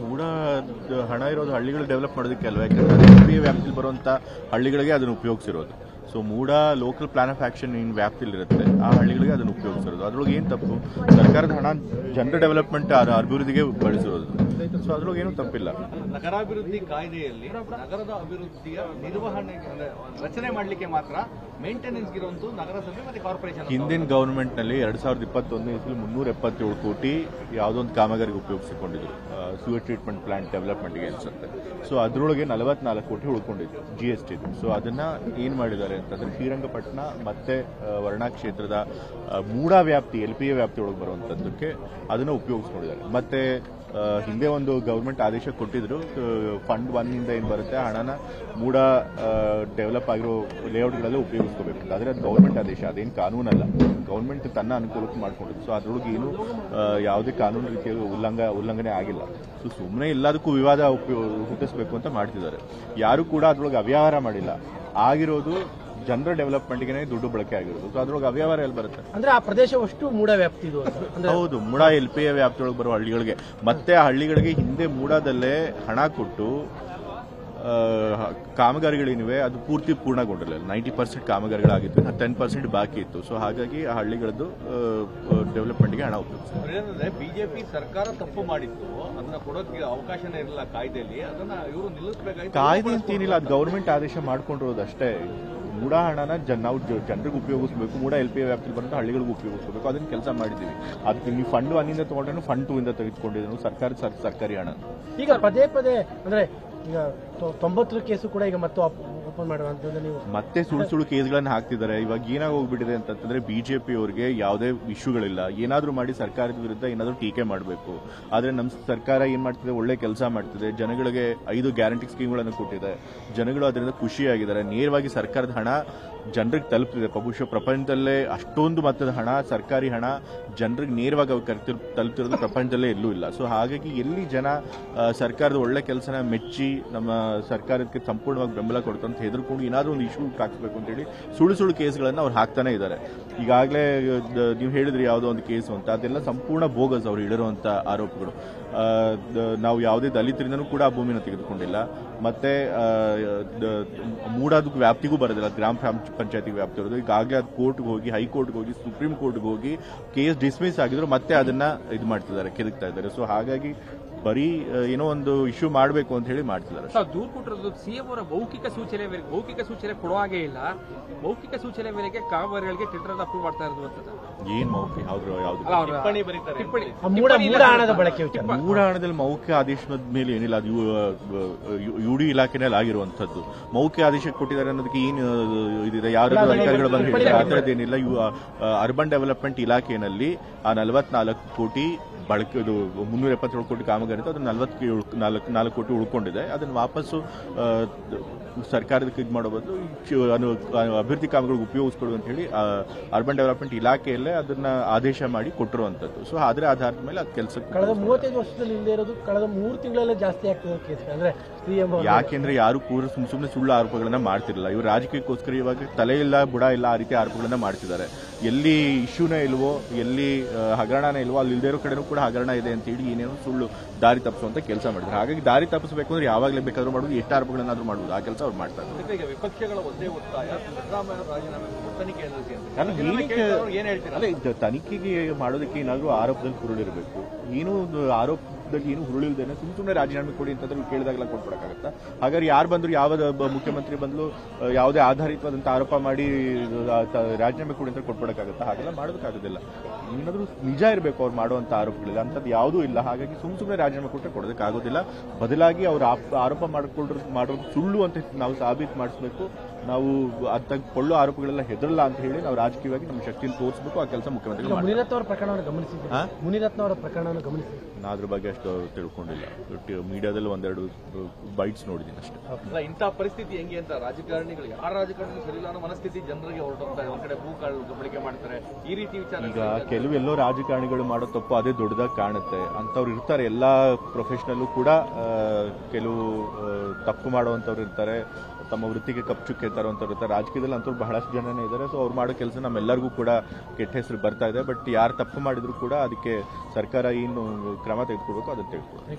ಮೂಡ ಹಣ ಇರೋದು ಹಳ್ಳಿಗಳು ಡೆವಲಪ್ ಮಾಡೋದಕ್ಕೆ ಅಲ್ವಾ, ಯಾಕಂದ್ರೆ LPA ವ್ಯಾಪ್ತಿಯಲ್ಲಿ ಬರುವಂಥ ಹಳ್ಳಿಗಳಿಗೆ ಅದನ್ನು ಉಪಯೋಗಿಸಿರೋದು. ಸೊ ಮೂಡ ಲೋಕಲ್ ಪ್ಲಾನ್ ಆಫ್ ಆಕ್ಷನ್ ಏನು ವ್ಯಾಪ್ತಿಲಿರುತ್ತೆ ಆ ಹಳ್ಳಿಗಳಿಗೆ ಅದನ್ನು ಉಪಯೋಗಿಸಿರೋದು. ಅದ್ರೊಳಗೆ ಏನು ತಪ್ಪು? ಸರ್ಕಾರದ ಹಣ ಜನರ ಡೆವಲಪ್ಮೆಂಟ್ ಅಭಿವೃದ್ಧಿಗೆ ಬಳಸಿರೋದು. ಸೊ ಅದ್ರೊಳಗೆ ಏನೂ ತಪ್ಪಿಲ್ಲ. ನಗರಾಭಿವೃದ್ಧಿ ಕಾಯ್ದೆಯಲ್ಲಿ ನಗರದ ಅಭಿವೃದ್ಧಿಯ ನಿರ್ವಹಣೆ ರಚನೆ ಮಾಡಲಿಕ್ಕೆ ಮಾತ್ರ ಮೇಂಟೆನೆನ್ಸ್ ಇರುವಂತೂ ನಗರಸಭೆ ಮತ್ತು ಕಾರ್ಪೊರೇಷನ್. ಹಿಂದಿನ ಗವರ್ಮೆಂಟ್ ನಲ್ಲಿ 2021 ಇಸಲಿ 377 ಕೋಟಿ ಯಾವುದೊಂದು ಕಾಮಗಾರಿಗೆ ಉಪಯೋಗಿಸಿಕೊಂಡಿದ್ರು, ಸೂವೇಜ್ ಟ್ರೀಟ್ಮೆಂಟ್ ಪ್ಲಾಂಟ್ ಡೆವಲಪ್ಮೆಂಟ್ಗೆ ಅನ್ಸುತ್ತೆ. ಸೊ ಅದರೊಳಗೆ 44 ಕೋಟಿ ಉಳ್ಕೊಂಡಿದ್ರು GST. ಸೊ ಅದನ್ನ ಏನ್ ಮಾಡಿದ್ದಾರೆ ಅಂತಂದ್ರೆ ಶ್ರೀರಂಗಪಟ್ಟಣ ಮತ್ತೆ ವರ್ಣಾ ಕ್ಷೇತ್ರದ ಮೂಡ ವ್ಯಾಪ್ತಿ LPA ವ್ಯಾಪ್ತಿ ಒಳಗೆ ಬರುವಂತದ್ದಕ್ಕೆ ಅದನ್ನ ಉಪಯೋಗಿಸ್ಕೊಂಡಿದ್ದಾರೆ. ಮತ್ತೆ ಹಿಂದೆ ಒಂದು ಗವರ್ಮೆಂಟ್ ಆದೇಶ ಕೊಟ್ಟಿದ್ರು, ಫಂಡ್ 1 ಇಂದ ಏನು ಬರುತ್ತೆ ಹಣನ ಮೂಡ ಡೆವಲಪ್ ಆಗಿರೋ ಲೇಔಟ್ಗಳಲ್ಲೇ ಉಪಯೋಗಿಸ್ಕೋಬೇಕು. ಆದರೆ ಅದು ಗವರ್ಮೆಂಟ್ ಆದೇಶ, ಅದೇನು ಕಾನೂನಲ್ಲ. ಗವರ್ಮೆಂಟ್ ತನ್ನ ಅನುಕೂಲಕ್ಕೆ ಮಾಡ್ಕೊಂಡಿದ್ದು. ಸೊ ಅದ್ರೊಳಗೆ ಏನು ಯಾವುದೇ ಕಾನೂನು ರೀತಿಯಲ್ಲಿ ಉಲ್ಲಂಘನೆ ಆಗಿಲ್ಲ. ಸೊ ಸುಮ್ಮನೆ ಎಲ್ಲದಕ್ಕೂ ವಿವಾದ ಹುಟ್ಟಿಸ್ಬೇಕು ಅಂತ ಮಾಡ್ತಿದ್ದಾರೆ. ಯಾರು ಕೂಡ ಅದ್ರೊಳಗೆ ಅವ್ಯವಹಾರ ಮಾಡಿಲ್ಲ. ಆಗಿರೋದು ಜನರ ಡೆವಲಪ್ಮೆಂಟ್ಗೆ ದುಡ್ಡು ಬಳಕೆ ಆಗಿರೋದು. ಸೊ ಅದ್ರೊಳಗೆ ಅವ್ಯವಹಾರ ಎಲ್ಲಿ ಬರುತ್ತೆ? ಅಂದ್ರೆ ಆ ಪ್ರದೇಶವಷ್ಟು ಮೂಡ ವ್ಯಾಪ್ತಿ ಇದು. ಹೌದು, ಮೂಡ LPA ವ್ಯಾಪ್ತಿಯೊಳಗೆ ಬರುವ ಹಳ್ಳಿಗಳಿಗೆ, ಮತ್ತೆ ಆ ಹಳ್ಳಿಗಳಿಗೆ ಹಿಂದೆ ಮೂಡದಲ್ಲೇ ಹಣ ಕೊಟ್ಟು ಕಾಮಗಾರಿಗಳೇನಿವೆ ಅದು ಪೂರ್ತಿ ಪೂರ್ಣಗೊಂಡಿರಲಿಲ್ಲ. 90% ಕಾಮಗಾರಿಗಳಾಗಿತ್ತು, 10% ಬಾಕಿ ಇತ್ತು. ಸೊ ಹಾಗಾಗಿ ಆ ಹಳ್ಳಿಗಳದ್ದು ಡೆವಲಪ್ಮೆಂಟ್ಗೆ ಹಣ ಉಪಯೋಗಿಸ್ತಾರೆ. ಬಿಜೆಪಿ ಸರ್ಕಾರ ತಪ್ಪು ಮಾಡಿತ್ತು, ಅದನ್ನ ಕೊಡೋಕೆ ಅವಕಾಶನೇ ಇರಲಿಲ್ಲ ಕಾಯ್ದೆಯಲ್ಲಿ. ಅದನ್ನ ಇವರು ನಿಲ್ಲಿಸಬೇಕಾಗಿ ಕಾಯ್ದೆ ಅಂತ ಏನಿಲ್ಲ, ಅದು ಗವರ್ಮೆಂಟ್ ಆದೇಶ ಮಾಡ್ಕೊಂಡಿರೋದು ಅಷ್ಟೇ. ಮೂಡ ಹಣನ ನಾವು ಜನರಿಗೆ ಉಪಯೋಗಿಸಬೇಕು, ಮೂಡ LPA ವ್ಯಾಪ್ತಿಯಲ್ಲಿ ಬರುತ್ತೆ ಹಳ್ಳಿಗಳಿಗೂ ಉಪಯೋಗಿಸಬೇಕು. ಅದನ್ನ ಕೆಲಸ ಮಾಡಿದ್ದೀವಿ. ಅದಕ್ಕೆ ನೀವು ಫಂಡ್ 1 ಇಂದ ತಗೊಂಡ್ರೆ ಫಂಡ್ 2 ಇಂದ ತೆಗೆದುಕೊಂಡಿದ್ದೇವೆ ಸರ್ಕಾರಿ ಹಣ. ಈಗ ಪದೇ ಪದೇ ಅಂದ್ರೆ ಈಗ 90 ಕೇಸು ಕೂಡ ಈಗ ಮತ್ತೆ ಓಪನ್ ಮಾಡುವಂತದ್ದು. ನೀವು ಮತ್ತೆ ಸುಳ್ಳು ಕೇಸ್ಗಳನ್ನ ಹಾಕ್ತಿದ್ದಾರೆ. ಇವಾಗ ಏನಾಗಿ ಹೋಗ್ಬಿಟ್ಟಿದೆ ಅಂತಂದ್ರೆ ಬಿಜೆಪಿ ಅವರಿಗೆ ಯಾವುದೇ ಇಶ್ಯೂಗಳಿಲ್ಲ, ಏನಾದ್ರೂ ಮಾಡಿ ಸರ್ಕಾರದ ವಿರುದ್ಧ ಏನಾದ್ರೂ ಟೀಕೆ ಮಾಡಬೇಕು. ಆದ್ರೆ ನಮ್ಮ ಸರ್ಕಾರ ಏನ್ ಮಾಡ್ತಿದೆ, ಒಳ್ಳೆ ಕೆಲಸ ಮಾಡ್ತಿದೆ. ಜನಗಳಿಗೆ 5 ಗ್ಯಾರಂಟಿ ಸ್ಕೀಮ್ಗಳನ್ನು ಕೊಟ್ಟಿದೆ. ಜನಗಳು ಅದರಿಂದ ಖುಷಿಯಾಗಿದ್ದಾರೆ. ನೇರವಾಗಿ ಸರ್ಕಾರದ ಹಣ ಜನರಿಗೆ ತಲುಪ್ತಿದೆ. ಬಹುಶಃ ಪ್ರಪಂಚದಲ್ಲೇ ಅಷ್ಟೊಂದು ಮೊತ್ತದ ಹಣ, ಸರ್ಕಾರಿ ಹಣ ಜನರಿಗೆ ನೇರವಾಗಿ ತಲುಪ್ತಿರೋದು ಪ್ರಪಂಚದಲ್ಲೇ ಎಲ್ಲೂ ಇಲ್ಲ. ಸೊ ಹಾಗಾಗಿ ಎಲ್ಲಿ ಜನ ಸರ್ಕಾರದ ಒಳ್ಳೆ ಕೆಲಸನ ಮೆಚ್ಚಿ ನಮ್ಮ ಸರ್ಕಾರಕ್ಕೆ ಸಂಪೂರ್ಣವಾಗಿ ಬೆಂಬಲ ಕೊಡ್ತಂತ ಹೆದರ್ಕೊಂಡು ಏನಾದ್ರೂ ಒಂದು ಇಶ್ಯೂ ಹಾಕಿಸ್ಬೇಕು ಅಂತ ಹೇಳಿ ಸುಳ್ಳು ಕೇಸ್ಗಳನ್ನ ಅವ್ರು ಹಾಕ್ತಾನೆ ಇದ್ದಾರೆ. ಈಗಾಗಲೇ ನೀವು ಹೇಳಿದ್ರಿ ಯಾವುದೋ ಒಂದು ಕೇಸು ಅಂತ, ಅದೆಲ್ಲ ಸಂಪೂರ್ಣ ಬೋಗಸ್ ಅವ್ರು ಇಡಿರುವಂತ ಆರೋಪಗಳು. ನಾವು ಯಾವುದೇ ದಲಿತರಿಂದನೂ ಕೂಡ ಆ ಭೂಮಿನ ತೆಗೆದುಕೊಂಡಿಲ್ಲ. ಮತ್ತೆ ಮೂಡಾದ ವ್ಯಾಪ್ತಿಗೂ ಬರೋದಿಲ್ಲ, ಗ್ರಾಮ ಪಂಚಾಯತಿ ವ್ಯಾಪ್ತಿ ಇರೋದು. ಈಗಾಗಲೇ ಅದು ಕೋರ್ಟ್ಗೆ ಹೋಗಿ, ಹೈಕೋರ್ಟ್ಗೆ ಹೋಗಿ, ಸುಪ್ರೀಂ ಕೋರ್ಟ್ಗೆ ಹೋಗಿ ಕೇಸ್ ಡಿಸ್ಮಿಸ್ ಆಗಿದ್ರು ಮತ್ತೆ ಅದನ್ನ ಇದು ಮಾಡ್ತಿದ್ದಾರೆ, ಕೆದಕ್ತಾ ಇದ್ದಾರೆ. ಸೊ ಹಾಗಾಗಿ ಬರೀ ಏನೋ ಒಂದು ಇಶ್ಯೂ ಮಾಡಬೇಕು ಅಂತ ಹೇಳಿ ಮಾಡ್ತಿದ್ದಾರೆ. ದೂರು ಕೊಟ್ಟಿರೋದು ಸಿಎಂ ಅವರ ಮೌಖಿಕ ಸೂಚನೆ ಕೊಡೋ ಹಾಗೆ ಇಲ್ಲ. ಮೌಖಿಕ ಸೂಚನೆ ಮೇರೆಗೆ ಕಾಮಗಾರಿಗಳಿಗೆ ಟೆಂಡರ್ ಅಪ್ರೂವ್ ಮಾಡ್ತಾ ಇರುವಂತದ್ದು. ಏನ್ ಮೌಖಿಕ ಯಾವ್ದು ಮೂಡ ಹಣದಲ್ಲಿ ಮೌಖಿಕ ಆದೇಶದ ಮೇಲೆ ಏನಿಲ್ಲ, ಅದು UD ಇಲಾಖೆನಲ್ಲಿ ಆಗಿರುವಂತದ್ದು. ಮೌಖಿಕ ಆದೇಶ ಕೊಟ್ಟಿದ್ದಾರೆ ಅನ್ನೋದಕ್ಕೆ ಏನು ಇದಿದೆ, ಯಾರು ಅಧಿಕಾರಿಗಳು ಬಂದು ಹೇಳಿದ್ದಾರೆ ಆ ಥರದ್ದೇನಿಲ್ಲ. ಅರ್ಬನ್ ಡೆವಲಪ್ಮೆಂಟ್ ಇಲಾಖೆಯಲ್ಲಿ ಆ 44 ಕೋಟಿ ಬಳಕೆ, ಇದು 377 ಕೋಟಿ ಕಾಮಗಾರಿ ಇತ್ತು, ಅದನ್ನ 44 ಕೋಟಿ ಉಳ್ಕೊಂಡಿದೆ. ಅದನ್ನು ವಾಪಸ್ಸು ಸರ್ಕಾರದಕ್ಕೆ ಇದು ಮಾಡೋ ಬದಲು ಅಭಿವೃದ್ಧಿ ಕಾಮಗಾರಿಗೆ ಉಪಯೋಗಿಸ್ಕೊಡು ಅಂತ ಹೇಳಿ ಅರ್ಬನ್ ಡೆವಲಪ್ಮೆಂಟ್ ಇಲಾಖೆಯಲ್ಲೇ ಅದನ್ನ ಆದೇಶ ಮಾಡಿ ಕೊಟ್ಟಿರುವಂತದ್ದು. ಸೊ ಅದರ ಆಧಾರದ ಮೇಲೆ ಅದು ಕೆಲಸಕ್ಕೆ ಕಳೆದ 35 ವರ್ಷದಲ್ಲಿ ಇಲ್ಲದೆ ಇರೋದು ಕಳೆದ 3 ತಿಂಗಳಲ್ಲೇ ಜಾಸ್ತಿ ಆಗ್ತದೆ ಕೇಸ್. ಅಂದ್ರೆ ಯಾಕೆಂದ್ರೆ ಯಾರು ಸುಮ್ಮನೆ ಸುಳ್ಳು ಆರೋಪಗಳನ್ನ ಮಾಡ್ತಿರಲಿಲ್ಲ. ಇವರು ರಾಜಕೀಯಕ್ಕೋಸ್ಕರ ಇವಾಗ ತಲೆ ಇಲ್ಲ ಬುಡ ಇಲ್ಲ ಆ ರೀತಿ ಆರೋಪಗಳನ್ನ ಮಾಡ್ತಿದ್ದಾರೆ. ಎಲ್ಲಿ ಇಶ್ಯೂನೇ ಇಲ್ವೋ, ಎಲ್ಲಿ ಹಗರಣನೇ ಇಲ್ವೋ, ಅಲ್ಲಿ ಇಲ್ದೇ ಇರೋ ಕಡೆನೂ ಕೂಡ ಹಗರಣ ಇದೆ ಅಂತ ಹೇಳಿ ಏನೇನೋ ಸುಳ್ಳು ದಾರಿ ತಪ್ಪಿಸುವಂತ ಕೆಲಸ ಮಾಡಿದ್ರು. ಹಾಗಾಗಿ ದಾರಿ ತಪ್ಪಿಸಬೇಕು ಅಂದ್ರೆ ಯಾವಾಗಲೇ ಬೇಕಾದ್ರೂ ಮಾಡುವುದು, ಎಷ್ಟು ಆರೋಪಗಳನ್ನಾದ್ರೂ ಮಾಡುವುದು, ಆ ಕೆಲಸ ಅವ್ರು ಮಾಡ್ತಾರೆ. ವಿಪಕ್ಷಗಳ ಒಂದೇ ಒತ್ತಾಯ ಸಿದ್ದರಾಮಯ್ಯ ರಾಜೀನಾಮೆ ತನಿಖೆ ತನಿಖೆಗೆ ಮಾಡೋದಕ್ಕೆ ಏನಾದ್ರೂ ಆರೋಪದಲ್ಲಿ ಹುರುಳಿರಬೇಕು. ಏನು ಆರೋಪದಲ್ಲಿ ಏನು ಹುರುಳಿಲ್ದೇನೆ ಸುಮ್ಮನೆ ರಾಜೀನಾಮೆ ಕೊಡಿ ಅಂತಂದ್ರೆ ಕೇಳಿದಾಗಲ್ಲ ಕೊಟ್ಬಿಡಕ್ಕಾಗತ್ತಾ? ಹಾಗಾದ್ರೆ ಯಾರು ಬಂದ್ರು, ಯಾವ ಮುಖ್ಯಮಂತ್ರಿ ಬಂದ್ರು ಯಾವುದೇ ಆಧಾರಿತವಾದಂತ ಆರೋಪ ಮಾಡಿ ರಾಜೀನಾಮೆ ಕೊಡಿ ಅಂತ ಕೊಟ್ಬಿಡಕ್ಕಾಗತ್ತಾ? ಹಾಗೆಲ್ಲ ಮಾಡೋದಕ್ಕಾಗೋದಿಲ್ಲ. ಏನಾದ್ರೂ ನಿಜ ಇರಬೇಕು ಅವ್ರು ಮಾಡುವಂತ ಆರೋಪಗಳಿಲ್ಲ, ಅಂತದ್ದು ಯಾವುದೂ ಇಲ್ಲ. ಹಾಗಾಗಿ ಸುಮ್ಮನೆ ರಾಜೀನಾಮೆ ಕೊಟ್ಟರೆ ಕೊಡೋದಕ್ಕಾಗೋದಿಲ್ಲ. ಬದಲಾಗಿ ಅವ್ರು ಆರೋಪ ಮಾಡೋದು ಸುಳ್ಳು ಅಂತ ನಾವು ಸಾಬೀತು ಮಾಡಿಸ್ಬೇಕು. ನಾವು ಅಂತ ಕೊಳ್ಳೋ ಆರೋಪಗಳೆಲ್ಲ ಹೆದರಲ್ಲ ಅಂತ ಹೇಳಿ ನಾವು ರಾಜಕೀಯವಾಗಿ ನಮ್ಮ ಶಕ್ತಿಯನ್ನು ತೋರಿಸಬೇಕು. ಆ ಕೆಲಸ ಮುಖ್ಯಮಂತ್ರಿ ಮುನಿರತ್ನ ಅವರ ಪ್ರಕರಣವನ್ನು ಗಮನಿಸಿ ನಾ ಅದ್ರ ಬಗ್ಗೆ ಅಷ್ಟು ತಿಳ್ಕೊಂಡಿಲ್ಲ. ಮೀಡಿಯಾದಲ್ಲಿ ಒಂದೆರಡು ಬೈಟ್ಸ್ ನೋಡಿದ್ದೀನಿ ಅಷ್ಟೇ. ಇಂತಹ ಪರಿಸ್ಥಿತಿ ಹೆಂಗೆ ಅಂತ ರಾಜಕಾರಣಿಗಳು, ಯಾರ ರಾಜಕಾರಣಿಗಳು ಸರಿಯಿಲ್ಲ ಅನ್ನೋ ಮನಸ್ಥಿತಿ ಜನರಿಗೆ ಹೊರಟೋಗ್ತಾರೆ. ಒಂದ್ ಕಡೆ ಭೂಕಾಳು ಬಳಕೆ ಮಾಡ್ತಾರೆ, ಈ ರೀತಿ ವಿಚಾರ. ಈಗ ಕೆಲವೆಲ್ಲೋ ರಾಜಕಾರಣಿಗಳು ಮಾಡೋ ತಪ್ಪು ಅದೇ ದೊಡ್ಡದಾಗಿ ಕಾಣುತ್ತೆ. ಅಂತವ್ರು ಇರ್ತಾರೆ, ಎಲ್ಲಾ ಪ್ರೊಫೆಷನಲ್ಲೂ ಕೂಡ ಕೆಲವು ತಪ್ಪು ಮಾಡುವಂತವ್ರು ಇರ್ತಾರೆ, ತಮ್ಮ ವೃತ್ತಿಗೆ ಕಪ್ಪು ತರುವಂತವ್ರು ಇರ್ತಾರೆ. ರಾಜಕೀಯದಲ್ಲಿ ಅಂತವ್ರು ಬಹಳಷ್ಟು ಜನನೇ ಇದ್ದಾರೆ. ಸೊ ಅವ್ರು ಮಾಡೋ ಕೆಲಸ ನಮ್ಮೆಲ್ಲರಿಗೂ ಕೂಡ ಕೆಟ್ಟ ಹೆಸರು ಬರ್ತಾ ಇದೆ. ಬಟ್ ಯಾರು ತಪ್ಪು ಮಾಡಿದ್ರು ಕೂಡ ಅದಕ್ಕೆ ಸರ್ಕಾರ ಏನು ಕ್ರಮ ತೆಗೆದುಕೊಳ್ಬೇಕು ಅದನ್ನು ತೆಗೆದುಕೊಳ್ಳಿ.